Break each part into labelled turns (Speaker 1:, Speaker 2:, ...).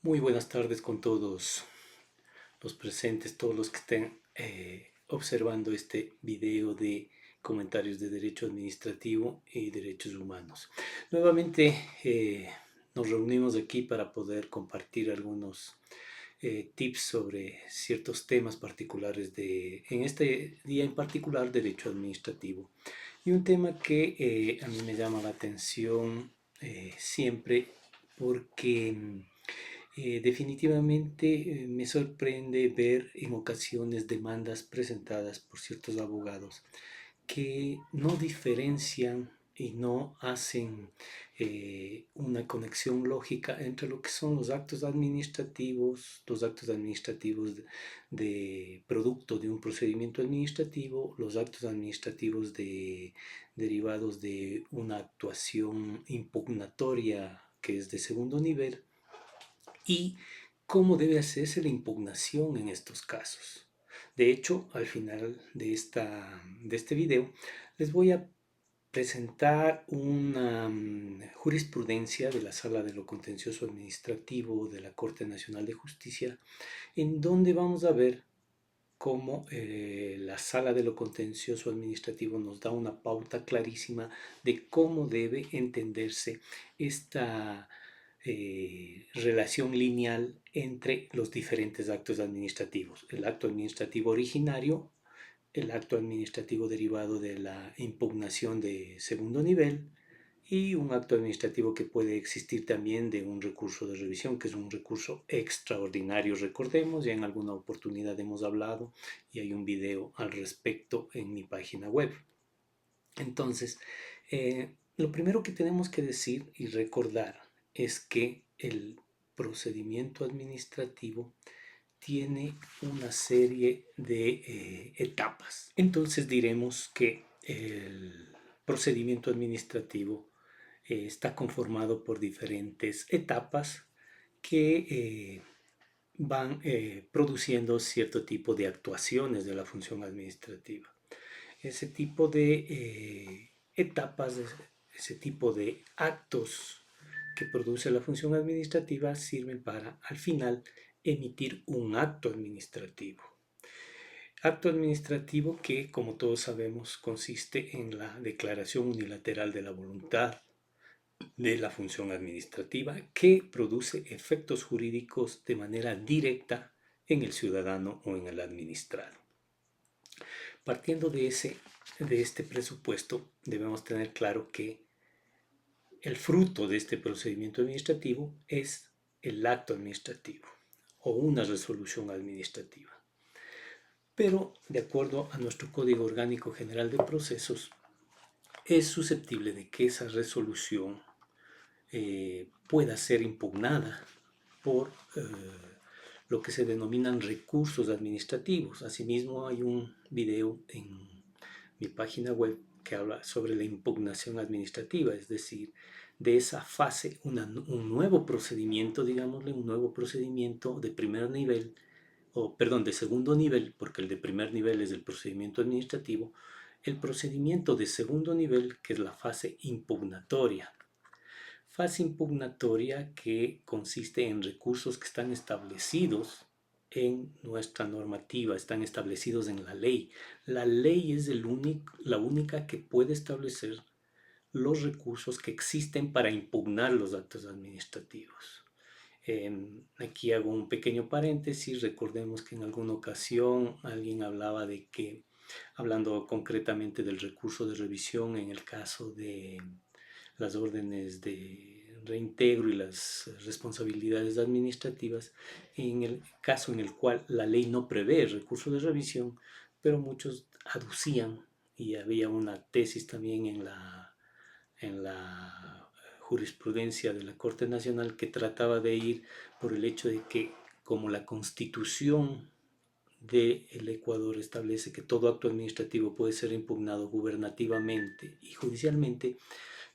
Speaker 1: Muy buenas tardes con todos los presentes, todos los que estén observando este video de comentarios de derecho administrativo y derechos humanos. Nuevamente nos reunimos aquí para poder compartir algunos tips sobre ciertos temas particulares en este día en particular, derecho administrativo. Y un tema que a mí me llama la atención siempre porque definitivamente me sorprende ver en ocasiones demandas presentadas por ciertos abogados que no diferencian y no hacen una conexión lógica entre lo que son los actos administrativos de producto de un procedimiento administrativo, los actos administrativos derivados de una actuación impugnatoria que es de segundo nivel y cómo debe hacerse la impugnación en estos casos. De hecho, al final de este video, les voy a presentar una jurisprudencia de la Sala de lo Contencioso Administrativo de la Corte Nacional de Justicia, en donde vamos a ver cómo la Sala de lo Contencioso Administrativo nos da una pauta clarísima de cómo debe entenderse esta relación lineal entre los diferentes actos administrativos. El acto administrativo originario, el acto administrativo derivado de la impugnación de segundo nivel y un acto administrativo que puede existir también de un recurso de revisión, que es un recurso extraordinario. Recordemos, ya en alguna oportunidad hemos hablado y hay un video al respecto en mi página web. Entonces, lo primero que tenemos que decir y recordar es que el procedimiento administrativo tiene una serie de etapas. Entonces diremos que el procedimiento administrativo está conformado por diferentes etapas que van produciendo cierto tipo de actuaciones de la función administrativa. Ese tipo de etapas, ese tipo de actos que produce la función administrativa sirven para, al final, emitir un acto administrativo. Acto administrativo que, como todos sabemos, consiste en la declaración unilateral de la voluntad de la función administrativa que produce efectos jurídicos de manera directa en el ciudadano o en el administrado. Partiendo de este presupuesto, debemos tener claro que el fruto de este procedimiento administrativo es el acto administrativo o una resolución administrativa. Pero, de acuerdo a nuestro Código Orgánico General de Procesos, es susceptible de que esa resolución pueda ser impugnada por lo que se denominan recursos administrativos. Asimismo, hay un video en mi página web que habla sobre la impugnación administrativa, es decir, de esa fase, un nuevo procedimiento, digámosle, un nuevo procedimiento de primer nivel, o perdón, de segundo nivel, porque el de primer nivel es el procedimiento administrativo, el procedimiento de segundo nivel, que es la fase impugnatoria. Fase impugnatoria que consiste en recursos que están establecidos en nuestra normativa, están establecidos en la ley. La ley es la única que puede establecer los recursos que existen para impugnar los actos administrativos. Aquí hago un pequeño paréntesis. Recordemos que en alguna ocasión alguien hablaba de que, hablando concretamente del recurso de revisión en el caso de las órdenes de reintegro y las responsabilidades administrativas, en el caso en el cual la ley no prevé el recurso de revisión, pero muchos aducían, y había una tesis también en la jurisprudencia de la Corte Nacional que trataba de ir por el hecho de que, como la Constitución del Ecuador establece que todo acto administrativo puede ser impugnado gubernativamente y judicialmente,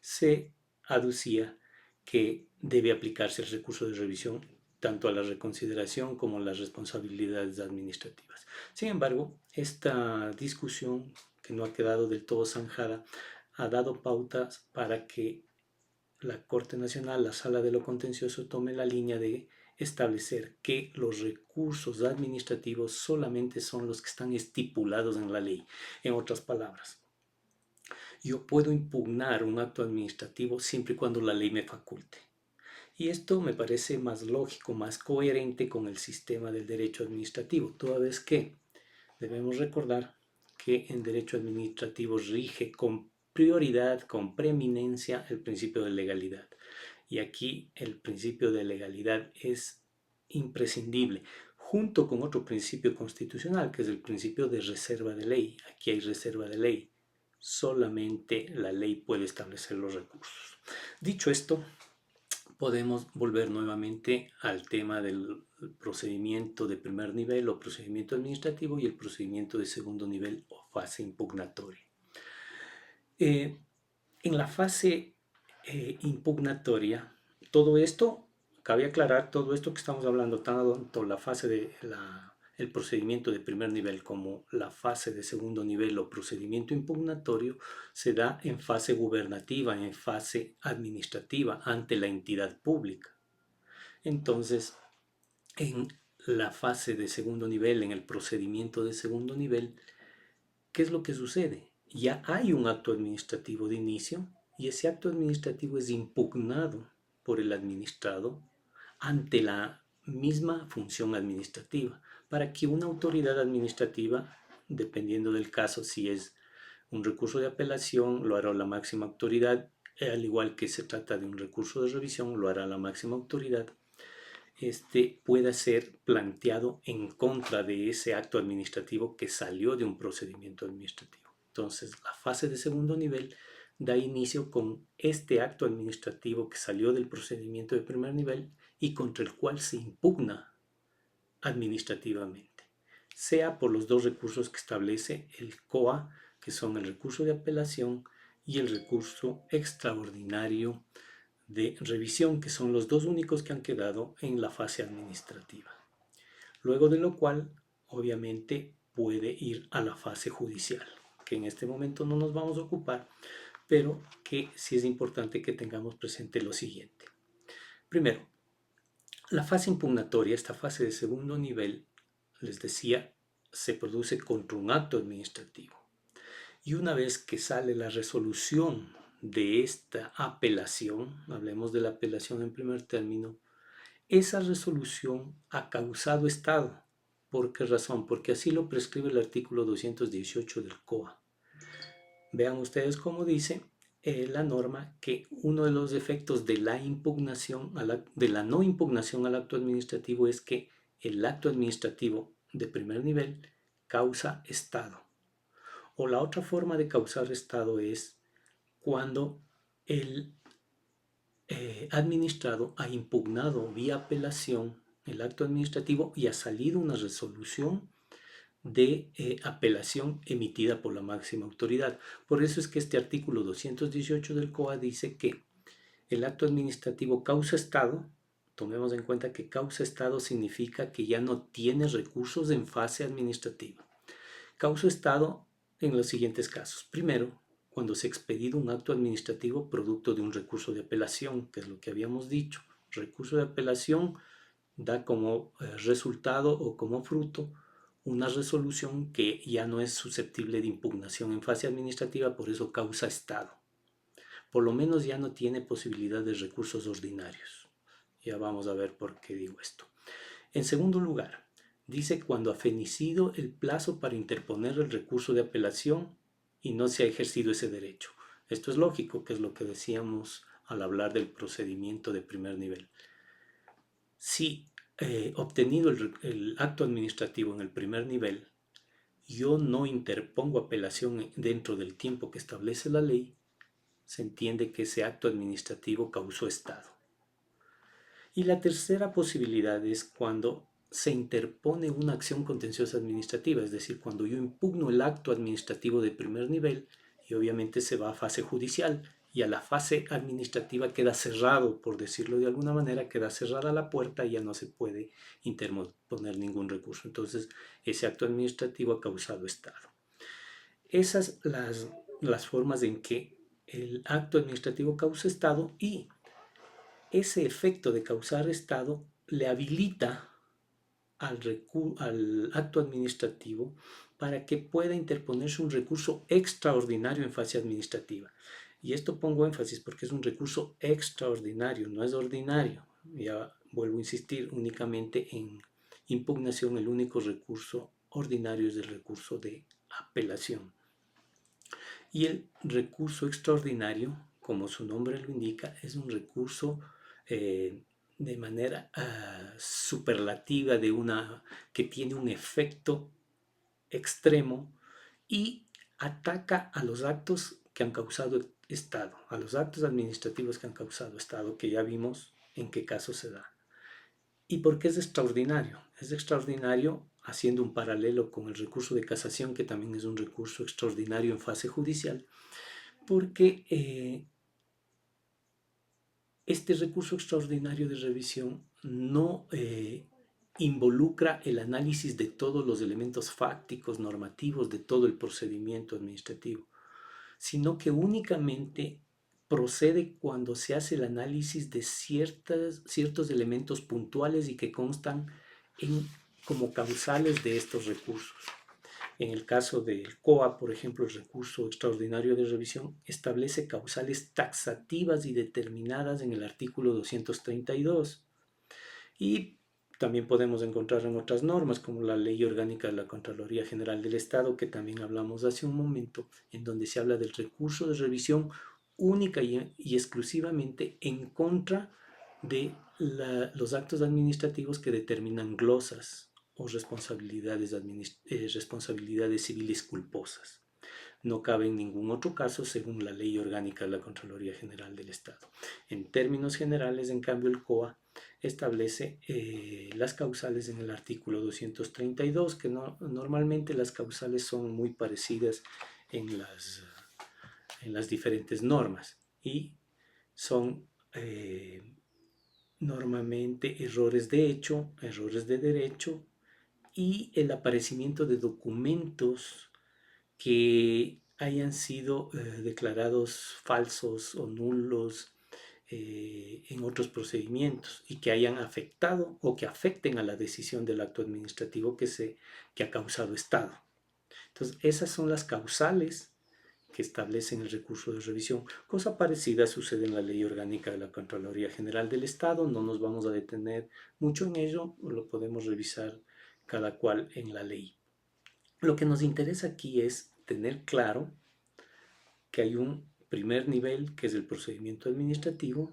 Speaker 1: se aducía que debe aplicarse el recurso de revisión tanto a la reconsideración como a las responsabilidades administrativas. Sin embargo, esta discusión, que no ha quedado del todo zanjada, ha dado pautas para que la Corte Nacional, la Sala de lo Contencioso, tome la línea de establecer que los recursos administrativos solamente son los que están estipulados en la ley. En otras palabras, yo puedo impugnar un acto administrativo siempre y cuando la ley me faculte. Y esto me parece más lógico, más coherente con el sistema del derecho administrativo, toda vez que debemos recordar que en derecho administrativo rige con prioridad, con preeminencia, el principio de legalidad. Y aquí el principio de legalidad es imprescindible, junto con otro principio constitucional, que es el principio de reserva de ley. Aquí hay reserva de ley. Solamente la ley puede establecer los recursos. Dicho esto, podemos volver nuevamente al tema del procedimiento de primer nivel o procedimiento administrativo y el procedimiento de segundo nivel o fase impugnatoria. En la fase impugnatoria, todo esto, cabe aclarar, todo esto que estamos hablando, tanto la fase de el procedimiento de primer nivel como la fase de segundo nivel o procedimiento impugnatorio, se da en fase gubernativa, en fase administrativa, ante la entidad pública. Entonces, en la fase de segundo nivel, en el procedimiento de segundo nivel, ¿qué es lo que sucede? Ya hay un acto administrativo de inicio y ese acto administrativo es impugnado por el administrado ante la misma función administrativa, para que una autoridad administrativa, dependiendo del caso, si es un recurso de apelación, lo hará la máxima autoridad, al igual que se trata de un recurso de revisión, lo hará la máxima autoridad, pueda ser planteado en contra de ese acto administrativo que salió de un procedimiento administrativo. Entonces, la fase de segundo nivel da inicio con este acto administrativo que salió del procedimiento de primer nivel y contra el cual se impugna administrativamente, sea por los dos recursos que establece el COA, que son el recurso de apelación y el recurso extraordinario de revisión, que son los dos únicos que han quedado en la fase administrativa. Luego de lo cual, obviamente, puede ir a la fase judicial, que en este momento no nos vamos a ocupar, pero que sí es importante que tengamos presente lo siguiente. Primero, la fase impugnatoria, esta fase de segundo nivel, les decía, se produce contra un acto administrativo. Y una vez que sale la resolución de esta apelación, hablemos de la apelación en primer término, esa resolución ha causado estado. ¿Por qué razón? Porque así lo prescribe el artículo 218 del COA. Vean ustedes cómo dice la norma que uno de los efectos de la impugnación, de la no impugnación al acto administrativo es que el acto administrativo de primer nivel causa estado. O la otra forma de causar estado es cuando el administrado ha impugnado vía apelación el acto administrativo y ha salido una resolución de apelación emitida por la máxima autoridad. Por eso es que este artículo 218 del COA dice que el acto administrativo causa estado. Tomemos en cuenta que causa estado significa que ya no tiene recursos en fase administrativa. Causa estado en los siguientes casos. Primero, cuando se ha expedido un acto administrativo producto de un recurso de apelación, que es lo que habíamos dicho. Recurso de apelación da como resultado o como fruto una resolución que ya no es susceptible de impugnación en fase administrativa, por eso causa estado. Por lo menos ya no tiene posibilidad de recursos ordinarios. Ya vamos a ver por qué digo esto. En segundo lugar, dice cuando ha fenecido el plazo para interponer el recurso de apelación y no se ha ejercido ese derecho. Esto es lógico, que es lo que decíamos al hablar del procedimiento de primer nivel. Si obtenido el acto administrativo en el primer nivel, yo no interpongo apelación dentro del tiempo que establece la ley, se entiende que ese acto administrativo causó estado. Y la tercera posibilidad es cuando se interpone una acción contenciosa administrativa, es decir, cuando yo impugno el acto administrativo de primer nivel y obviamente se va a fase judicial y a la fase administrativa queda cerrado, por decirlo de alguna manera, queda cerrada la puerta y ya no se puede interponer ningún recurso. Entonces, ese acto administrativo ha causado estado. Esas las formas en que el acto administrativo causa estado, y ese efecto de causar estado le habilita al acto administrativo para que pueda interponerse un recurso extraordinario en fase administrativa. Y esto pongo énfasis porque es un recurso extraordinario, no es ordinario. Ya vuelvo a insistir, únicamente en impugnación el único recurso ordinario es el recurso de apelación. Y el recurso extraordinario, como su nombre lo indica, es un recurso de manera superlativa que tiene un efecto extremo y ataca a los actos que han causado Estado, a los actos administrativos que han causado Estado, que ya vimos en qué caso se da. ¿Y por qué es extraordinario? Es extraordinario haciendo un paralelo con el recurso de casación, que también es un recurso extraordinario en fase judicial, porque este recurso extraordinario de revisión no involucra el análisis de todos los elementos fácticos, normativos de todo el procedimiento administrativo, sino que únicamente procede cuando se hace el análisis de ciertos elementos puntuales y que constan como causales de estos recursos. En el caso del COA, por ejemplo, el recurso extraordinario de revisión establece causales taxativas y determinadas en el artículo 232. Y también podemos encontrar en otras normas, como la Ley Orgánica de la Contraloría General del Estado, que también hablamos hace un momento, en donde se habla del recurso de revisión única y exclusivamente en contra de los actos administrativos que determinan glosas o responsabilidades civiles culposas. No cabe en ningún otro caso según la Ley Orgánica de la Contraloría General del Estado. En términos generales, en cambio, el COA establece las causales en el artículo 232, que normalmente las causales son muy parecidas en las diferentes normas y son normalmente errores de hecho, errores de derecho y el aparecimiento de documentos que hayan sido declarados falsos o nulos en otros procedimientos y que hayan afectado o que afecten a la decisión del acto administrativo que ha causado Estado. Entonces, esas son las causales que establecen el recurso de revisión. Cosa parecida sucede en la Ley Orgánica de la Contraloría General del Estado. No nos vamos a detener mucho en ello, lo podemos revisar cada cual en la ley. Lo que nos interesa aquí es tener claro que hay un primer nivel, que es el procedimiento administrativo,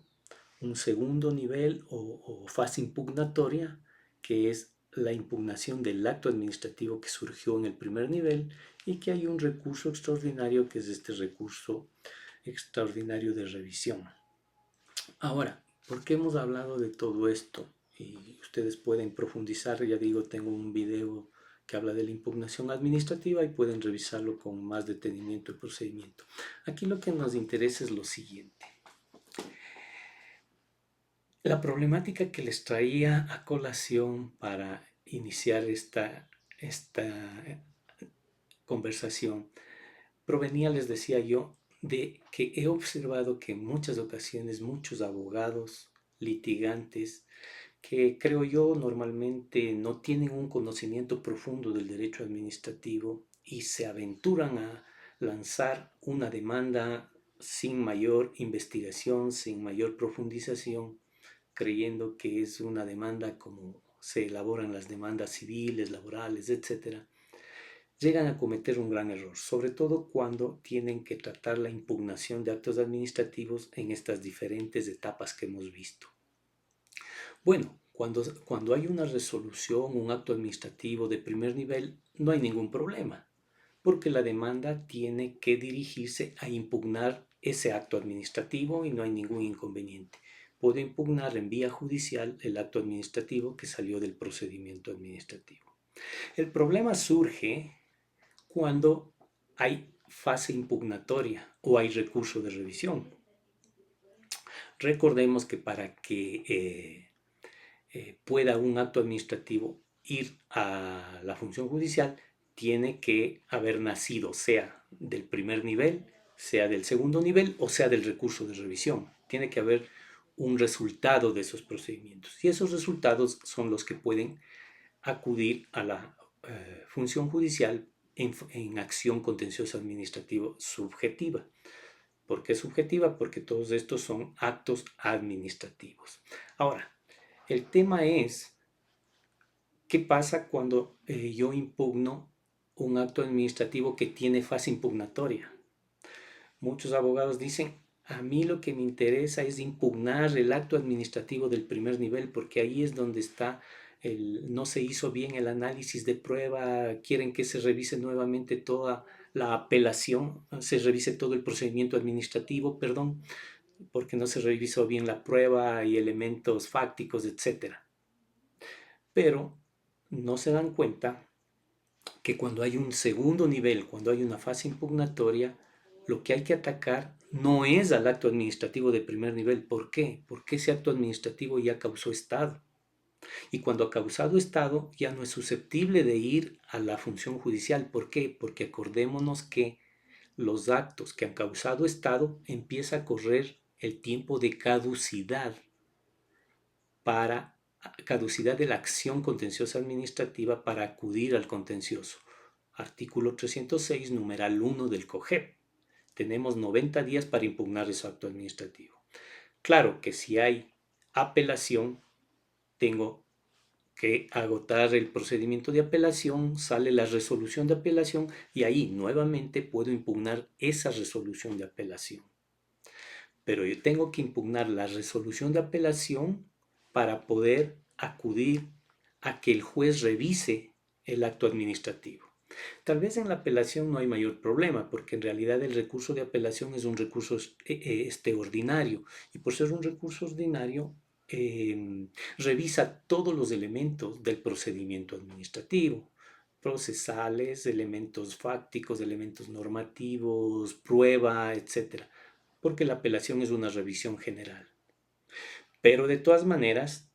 Speaker 1: un segundo nivel o fase impugnatoria, que es la impugnación del acto administrativo que surgió en el primer nivel, y que hay un recurso extraordinario, que es este recurso extraordinario de revisión. Ahora, ¿por qué hemos hablado de todo esto? Y ustedes pueden profundizar, ya digo, tengo un video que habla de la impugnación administrativa y pueden revisarlo con más detenimiento el procedimiento. Aquí lo que nos interesa es lo siguiente. La problemática que les traía a colación para iniciar esta conversación provenía, les decía yo, de que he observado que en muchas ocasiones muchos abogados, litigantes, que creo yo normalmente no tienen un conocimiento profundo del derecho administrativo y se aventuran a lanzar una demanda sin mayor investigación, sin mayor profundización, creyendo que es una demanda como se elaboran las demandas civiles, laborales, etc., llegan a cometer un gran error, sobre todo cuando tienen que tratar la impugnación de actos administrativos en estas diferentes etapas que hemos visto. Bueno, cuando hay una resolución, un acto administrativo de primer nivel, no hay ningún problema, porque la demanda tiene que dirigirse a impugnar ese acto administrativo y no hay ningún inconveniente. Puedo impugnar en vía judicial el acto administrativo que salió del procedimiento administrativo. El problema surge cuando hay fase impugnatoria o hay recurso de revisión. Recordemos que para que pueda un acto administrativo ir a la función judicial, tiene que haber nacido, sea del primer nivel, sea del segundo nivel o sea del recurso de revisión. Tiene que haber un resultado de esos procedimientos. Y esos resultados son los que pueden acudir a la función judicial en acción contenciosa administrativa subjetiva. ¿Por qué subjetiva? Porque todos estos son actos administrativos. Ahora, el tema es, ¿qué pasa cuando yo impugno un acto administrativo que tiene fase impugnatoria? Muchos abogados dicen, a mí lo que me interesa es impugnar el acto administrativo del primer nivel, porque ahí es donde está no se hizo bien el análisis de prueba, quieren que se revise nuevamente toda la apelación, se revise todo el procedimiento administrativo, perdón, porque no se revisó bien la prueba y elementos fácticos, etcétera. Pero no se dan cuenta que cuando hay un segundo nivel, cuando hay una fase impugnatoria, lo que hay que atacar no es al acto administrativo de primer nivel. ¿Por qué? Porque ese acto administrativo ya causó estado. Y cuando ha causado estado ya no es susceptible de ir a la función judicial. ¿Por qué? Porque acordémonos que los actos que han causado estado empieza a correr el tiempo de caducidad de la acción contenciosa administrativa para acudir al contencioso. Artículo 306, numeral 1 del COGEP. Tenemos 90 días para impugnar ese acto administrativo. Claro que si hay apelación, tengo que agotar el procedimiento de apelación, sale la resolución de apelación y ahí nuevamente puedo impugnar esa resolución de apelación. Pero yo tengo que impugnar la resolución de apelación para poder acudir a que el juez revise el acto administrativo. Tal vez en la apelación no hay mayor problema, porque en realidad el recurso de apelación es un recurso ordinario, y por ser un recurso ordinario, revisa todos los elementos del procedimiento administrativo, procesales, elementos fácticos, elementos normativos, prueba, etc. Porque la apelación es una revisión general. Pero de todas maneras,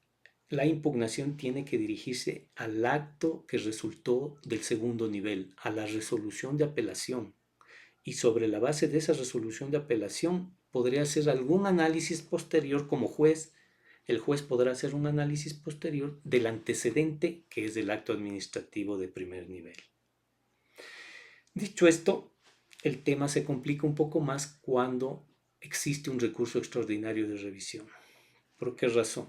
Speaker 1: la impugnación tiene que dirigirse al acto que resultó del segundo nivel, a la resolución de apelación. Y sobre la base de esa resolución de apelación podría hacer algún análisis posterior como juez. El juez podrá hacer un análisis posterior del antecedente que es el acto administrativo de primer nivel. Dicho esto, el tema se complica un poco más cuando existe un recurso extraordinario de revisión. ¿Por qué razón?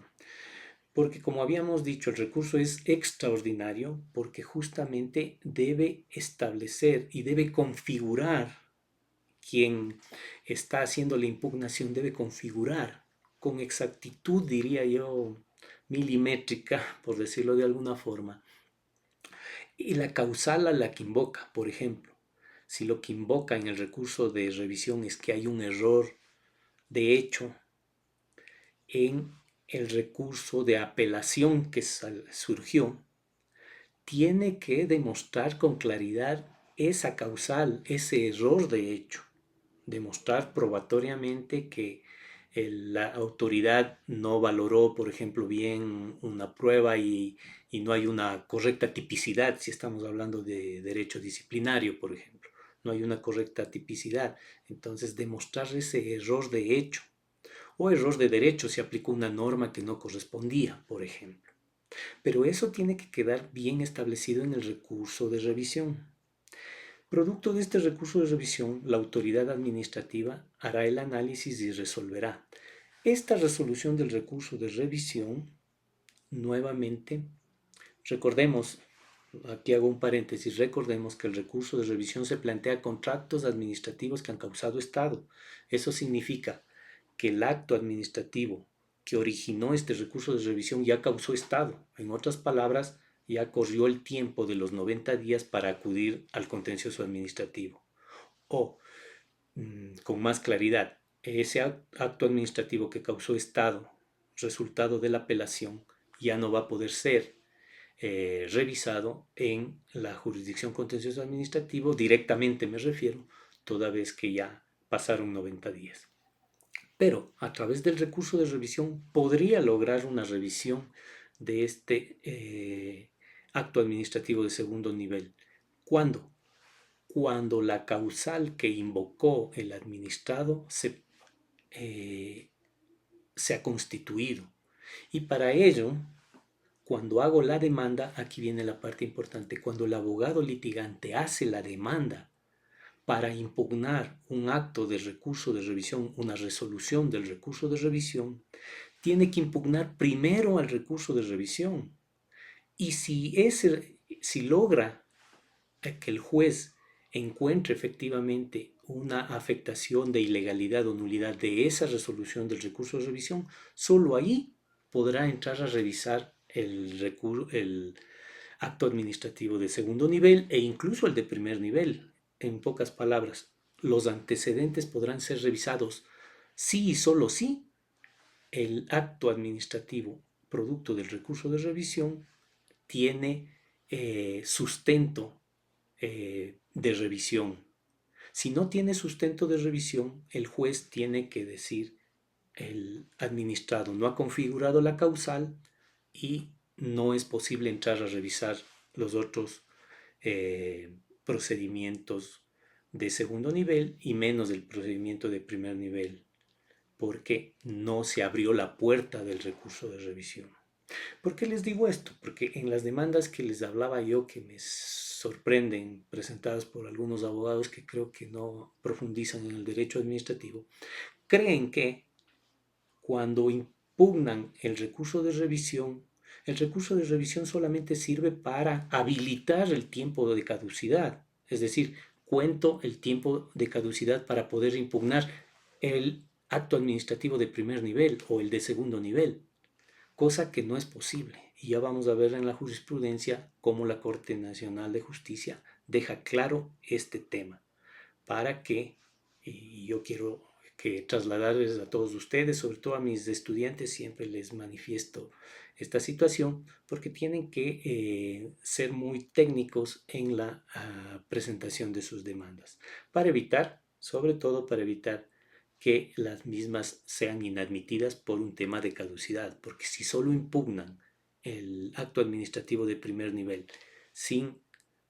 Speaker 1: Porque como habíamos dicho, el recurso es extraordinario porque justamente debe establecer y debe configurar, quien está haciendo la impugnación debe configurar con exactitud, diría yo, milimétrica, por decirlo de alguna forma, y la causal a la que invoca. Por ejemplo, si lo que invoca en el recurso de revisión es que hay un error de hecho en el recurso de apelación que surgió, tiene que demostrar con claridad esa causal, ese error de hecho, demostrar probatoriamente que la autoridad no valoró, por ejemplo, bien una prueba y no hay una correcta tipicidad, si estamos hablando de derecho disciplinario, por ejemplo, no hay una correcta tipicidad. Entonces, demostrar ese error de hecho o error de derecho si aplicó una norma que no correspondía, por ejemplo. Pero eso tiene que quedar bien establecido en el recurso de revisión. Producto de este recurso de revisión, la autoridad administrativa hará el análisis y resolverá. Esta resolución del recurso de revisión, nuevamente, recordemos, aquí hago un paréntesis, recordemos que el recurso de revisión se plantea contra actos administrativos que han causado estado. Eso significa que el acto administrativo que originó este recurso de revisión ya causó estado. En otras palabras, ya corrió el tiempo de los 90 días para acudir al contencioso administrativo. O, con más claridad, ese acto administrativo que causó estado, resultado de la apelación, ya no va a poder ser revisado en la jurisdicción contencioso administrativo, directamente me refiero, toda vez que ya pasaron 90 días. Pero a través del recurso de revisión podría lograr una revisión de este acto administrativo de segundo nivel. ¿Cuándo? Cuando la causal que invocó el administrado se ha constituido. Y para ello, cuando hago la demanda, aquí viene la parte importante, cuando el abogado litigante hace la demanda para impugnar un acto de recurso de revisión, una resolución del recurso de revisión, tiene que impugnar primero al recurso de revisión. Y si logra que el juez encuentre efectivamente una afectación de ilegalidad o nulidad de esa resolución del recurso de revisión, solo ahí podrá entrar a revisar el acto administrativo de segundo nivel e incluso el de primer nivel. En pocas palabras, los antecedentes podrán ser revisados si y solo si el acto administrativo producto del recurso de revisión tiene sustento de revisión. Si no tiene sustento de revisión, el juez tiene que decir el administrado no ha configurado la causal y no es posible entrar a revisar los otros procedimientos de segundo nivel y menos el procedimiento de primer nivel, porque no se abrió la puerta del recurso de revisión. ¿Por qué les digo esto? Porque en las demandas que les hablaba yo, que me sorprenden, presentadas por algunos abogados que creo que no profundizan en el derecho administrativo, creen que cuando impugnan el recurso de revisión solamente sirve para habilitar el tiempo de caducidad. Es decir, cuento el tiempo de caducidad para poder impugnar el acto administrativo de primer nivel o el de segundo nivel, cosa que no es posible. Y ya vamos a ver en la jurisprudencia cómo la Corte Nacional de Justicia deja claro este tema, para que, y yo quiero que trasladarles a todos ustedes, sobre todo a mis estudiantes, siempre les manifiesto esta situación, porque tienen que ser muy técnicos en la presentación de sus demandas, para evitar, sobre todo para evitar que las mismas sean inadmitidas por un tema de caducidad, porque si solo impugnan el acto administrativo de primer nivel sin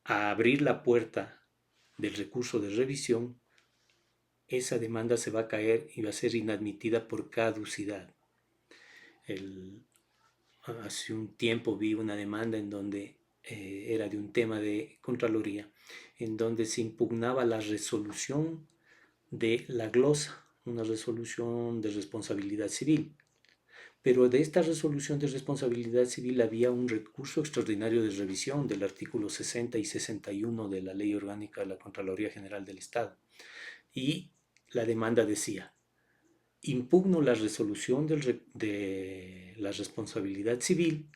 Speaker 1: abrir la puerta del recurso de revisión, esa demanda se va a caer y va a ser inadmitida por caducidad. Hace un tiempo vi una demanda en donde era de un tema de Contraloría, en donde se impugnaba la resolución de la glosa, una resolución de responsabilidad civil. Pero de esta resolución de responsabilidad civil había un recurso extraordinario de revisión del artículo 60 y 61 de la Ley Orgánica de la Contraloría General del Estado. Y la demanda decía: impugno la resolución de la responsabilidad civil,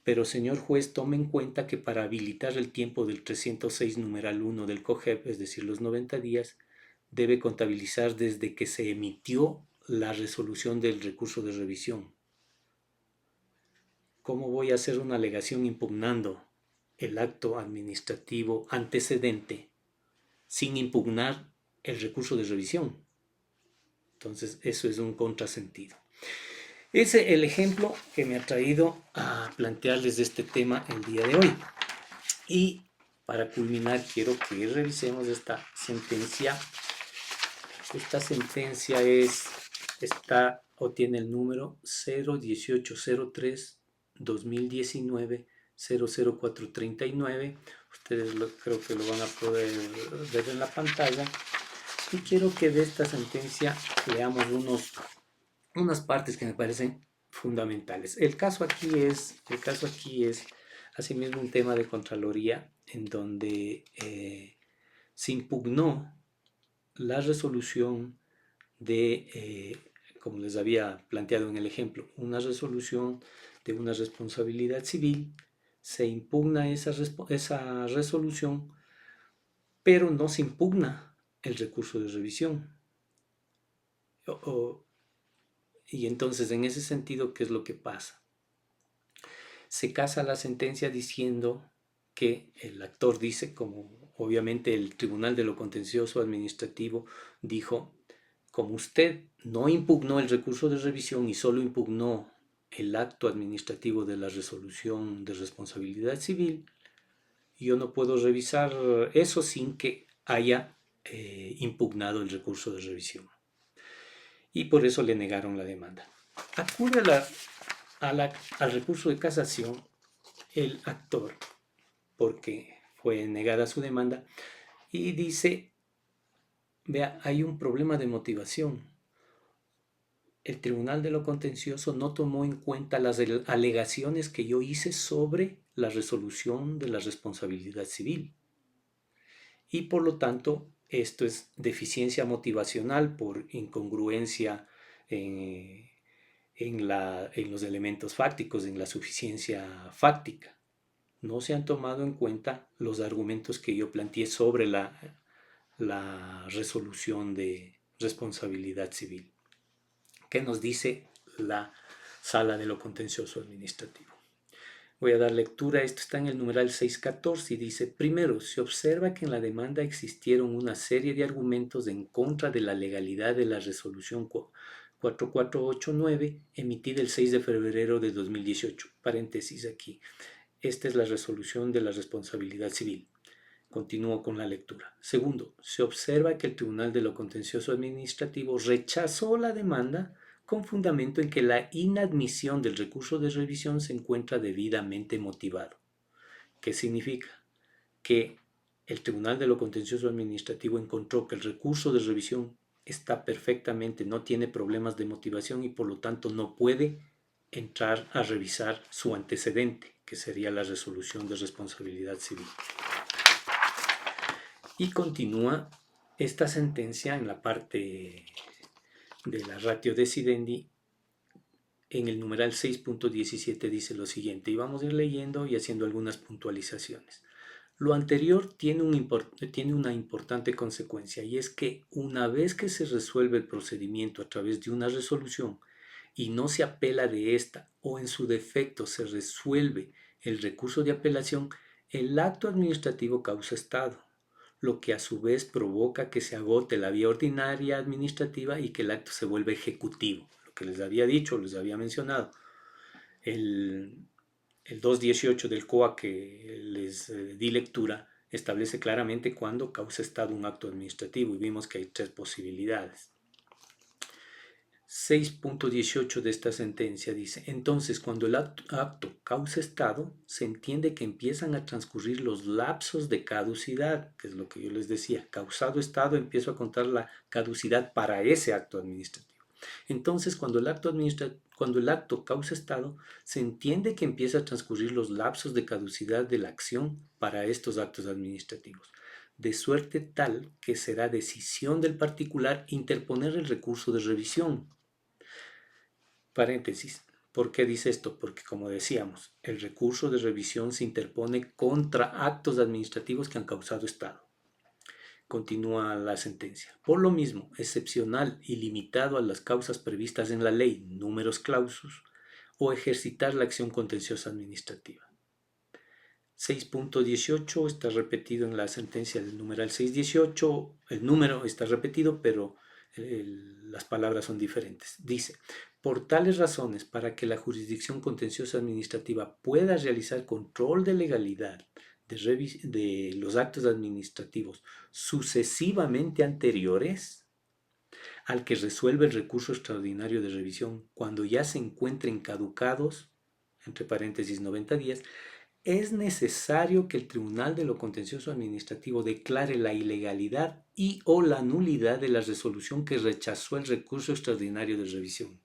Speaker 1: pero señor juez, tome en cuenta que para habilitar el tiempo del 306 numeral 1 del COGEP, es decir, los 90 días, debe contabilizar desde que se emitió la resolución del recurso de revisión. ¿Cómo voy a hacer una alegación impugnando el acto administrativo antecedente sin impugnar el recurso de revisión? Entonces, eso es un contrasentido. Ese es el ejemplo que me ha traído a plantearles este tema el día de hoy. Y para culminar, quiero que revisemos esta sentencia. Esta sentencia tiene el número 01803-2019-00439. Ustedes creo que lo van a poder ver en la pantalla. Y quiero que de esta sentencia leamos unas partes que me parecen fundamentales. El caso aquí es asimismo un tema de Contraloría en donde se impugnó la resolución de, como les había planteado en el ejemplo, una resolución de una responsabilidad civil. Se impugna esa resolución, pero no se impugna el recurso de revisión. Y entonces, en ese sentido, ¿qué es lo que pasa? Se casa la sentencia diciendo que el actor dice, como obviamente el Tribunal de lo Contencioso Administrativo dijo, como usted no impugnó el recurso de revisión y solo impugnó el acto administrativo de la resolución de responsabilidad civil, yo no puedo revisar eso sin que haya impugnado el recurso de revisión. y por eso le negaron la demanda. Acude al recurso de casación el actor, porque fue negada su demanda, y dice, vea, hay un problema de motivación. El Tribunal de lo Contencioso no tomó en cuenta las alegaciones que yo hice sobre la resolución de la responsabilidad civil. Y por lo tanto, esto es deficiencia motivacional por incongruencia en los elementos fácticos, en la suficiencia fáctica. No se han tomado en cuenta los argumentos que yo planteé sobre la resolución de responsabilidad civil. ¿Qué nos dice la Sala de lo Contencioso Administrativo? Voy a dar lectura, esto está en el numeral 614 y dice, primero, se observa que en la demanda existieron una serie de argumentos en contra de la legalidad de la resolución 4489 emitida el 6 de febrero de 2018. Paréntesis aquí. Esta es la resolución de la responsabilidad civil. Continúo con la lectura. Segundo, se observa que el Tribunal de lo Contencioso Administrativo rechazó la demanda con fundamento en que la inadmisión del recurso de revisión se encuentra debidamente motivado. ¿Qué significa? Que el Tribunal de lo Contencioso Administrativo encontró que el recurso de revisión está perfectamente, no tiene problemas de motivación y por lo tanto no puede entrar a revisar su antecedente, que sería la resolución de responsabilidad civil. Y continúa esta sentencia en la parte de la ratio decidendi. En el numeral 6.17 dice lo siguiente, y vamos a ir leyendo y haciendo algunas puntualizaciones. Lo anterior tiene una importante consecuencia, y es que una vez que se resuelve el procedimiento a través de una resolución y no se apela de esta, o en su defecto se resuelve el recurso de apelación, el acto administrativo causa estado, lo que a su vez provoca que se agote la vía ordinaria administrativa y que el acto se vuelva ejecutivo. Lo que les había dicho, les había mencionado. El 218 del COA que les di lectura establece claramente cuándo causa estado un acto administrativo y vimos que hay tres posibilidades. 6.18 de esta sentencia dice, entonces cuando el acto causa estado, se entiende que empiezan a transcurrir los lapsos de caducidad, que es lo que yo les decía, causado estado, empiezo a contar la caducidad para ese acto administrativo. Entonces, cuando el acto causa estado, se entiende que empieza a transcurrir los lapsos de caducidad de la acción para estos actos administrativos, de suerte tal que será decisión del particular interponer el recurso de revisión. Paréntesis. ¿Por qué dice esto? Porque, como decíamos, el recurso de revisión se interpone contra actos administrativos que han causado estado. Continúa la sentencia. Por lo mismo, excepcional y limitado a las causas previstas en la ley, números clausus, o ejercitar la acción contenciosa administrativa. 6.18 está repetido en la sentencia del numeral 618. El número está repetido, pero las palabras son diferentes. Dice, por tales razones, para que la jurisdicción contenciosa administrativa pueda realizar control de legalidad de los actos administrativos sucesivamente anteriores al que resuelve el recurso extraordinario de revisión cuando ya se encuentren caducados, entre paréntesis 90 días, es necesario que el Tribunal de lo Contencioso Administrativo declare la ilegalidad y o la nulidad de la resolución que rechazó el recurso extraordinario de revisión.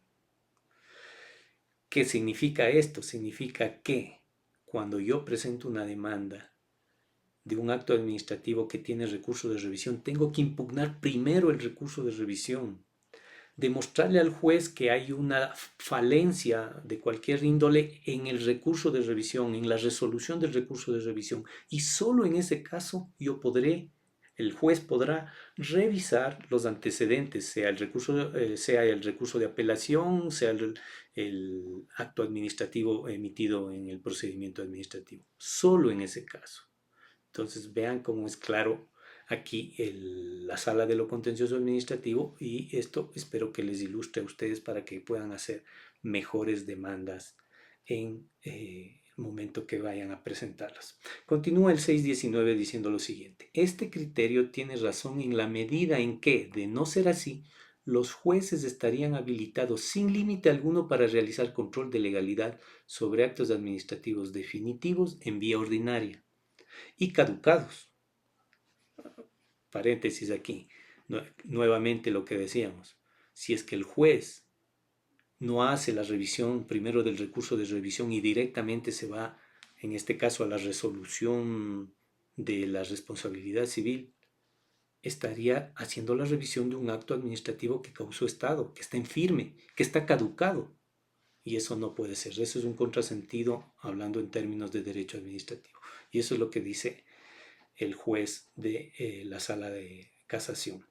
Speaker 1: ¿Qué significa esto? Significa que cuando yo presento una demanda de un acto administrativo que tiene recurso de revisión, tengo que impugnar primero el recurso de revisión, demostrarle al juez que hay una falencia de cualquier índole en el recurso de revisión, en la resolución del recurso de revisión, y solo en ese caso el juez podrá revisar los antecedentes, sea el recurso de apelación, sea el acto administrativo emitido en el procedimiento administrativo, solo en ese caso. Entonces vean cómo es claro aquí la sala de lo contencioso administrativo, y esto espero que les ilustre a ustedes para que puedan hacer mejores demandas en el momento que vayan a presentarlas. Continúa el 619 diciendo lo siguiente: este criterio tiene razón en la medida en que, de no ser así, los jueces estarían habilitados sin límite alguno para realizar control de legalidad sobre actos administrativos definitivos en vía ordinaria y caducados. Paréntesis aquí, nuevamente lo que decíamos. Si es que el juez no hace la revisión primero del recurso de revisión y directamente se va, en este caso, a la resolución de la responsabilidad civil, estaría haciendo la revisión de un acto administrativo que causó estado, que está en firme, que está caducado. Y eso no puede ser. Eso es un contrasentido hablando en términos de derecho administrativo. Y eso es lo que dice el juez de la sala de casación.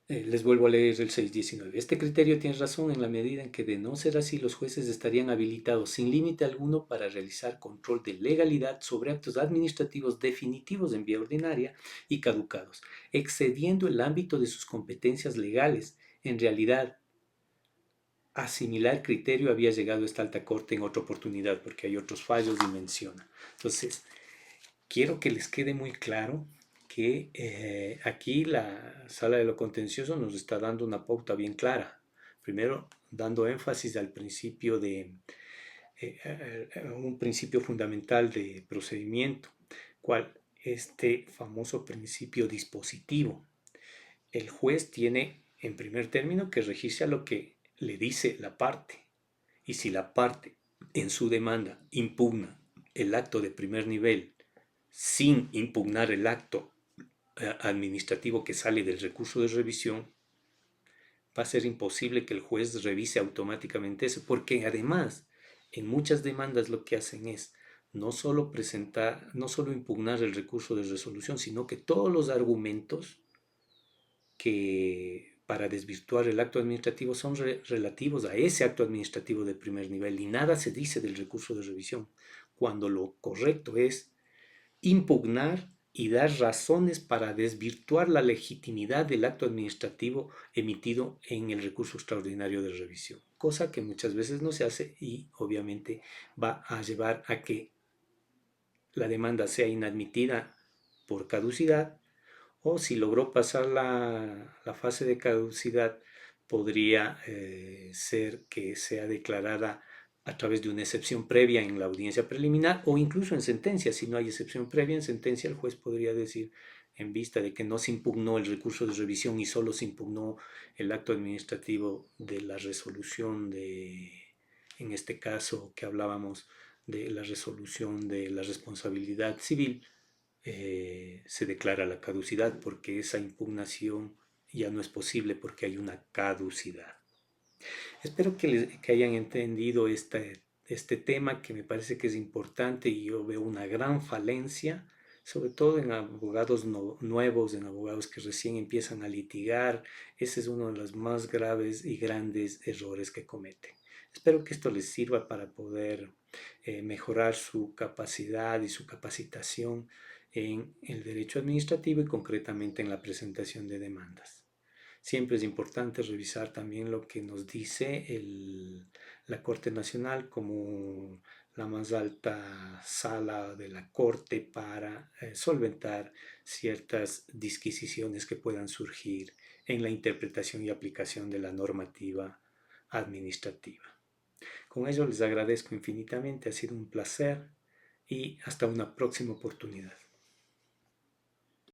Speaker 1: Les vuelvo a leer el 619. Este criterio tiene razón en la medida en que, de no ser así, los jueces estarían habilitados sin límite alguno para realizar control de legalidad sobre actos administrativos definitivos en vía ordinaria y caducados, excediendo el ámbito de sus competencias legales. En realidad, a similar criterio había llegado esta alta corte en otra oportunidad, porque hay otros fallos y menciona. Entonces, quiero que les quede muy claro que aquí la sala de lo contencioso nos está dando una pauta bien clara. Primero, dando énfasis al principio un principio fundamental de procedimiento, cual este famoso principio dispositivo. El juez tiene, en primer término, que regirse a lo que le dice la parte. Y si la parte en su demanda impugna el acto de primer nivel sin impugnar el acto administrativo que sale del recurso de revisión, va a ser imposible que el juez revise automáticamente eso, porque además en muchas demandas lo que hacen es no solo presentar, no solo impugnar el recurso de resolución, sino que todos los argumentos que para desvirtuar el acto administrativo son relativos a ese acto administrativo de primer nivel y nada se dice del recurso de revisión, cuando lo correcto es impugnar y dar razones para desvirtuar la legitimidad del acto administrativo emitido en el recurso extraordinario de revisión, cosa que muchas veces no se hace y obviamente va a llevar a que la demanda sea inadmitida por caducidad, o si logró pasar la fase de caducidad, podría ser que sea declarada a través de una excepción previa en la audiencia preliminar o incluso en sentencia. Si no hay excepción previa en sentencia, el juez podría decir, en vista de que no se impugnó el recurso de revisión y solo se impugnó el acto administrativo de la resolución en este caso que hablábamos de la resolución de la responsabilidad civil, se declara la caducidad porque esa impugnación ya no es posible porque hay una caducidad. Espero que hayan entendido este tema que me parece que es importante y yo veo una gran falencia, sobre todo en abogados nuevos, en abogados que recién empiezan a litigar. Ese es uno de los más graves y grandes errores que cometen. Espero que esto les sirva para poder mejorar su capacidad y su capacitación en el derecho administrativo y concretamente en la presentación de demandas. Siempre es importante revisar también lo que nos dice la Corte Nacional como la más alta sala de la Corte para solventar ciertas disquisiciones que puedan surgir en la interpretación y aplicación de la normativa administrativa. Con ello les agradezco infinitamente, ha sido un placer y hasta una próxima oportunidad.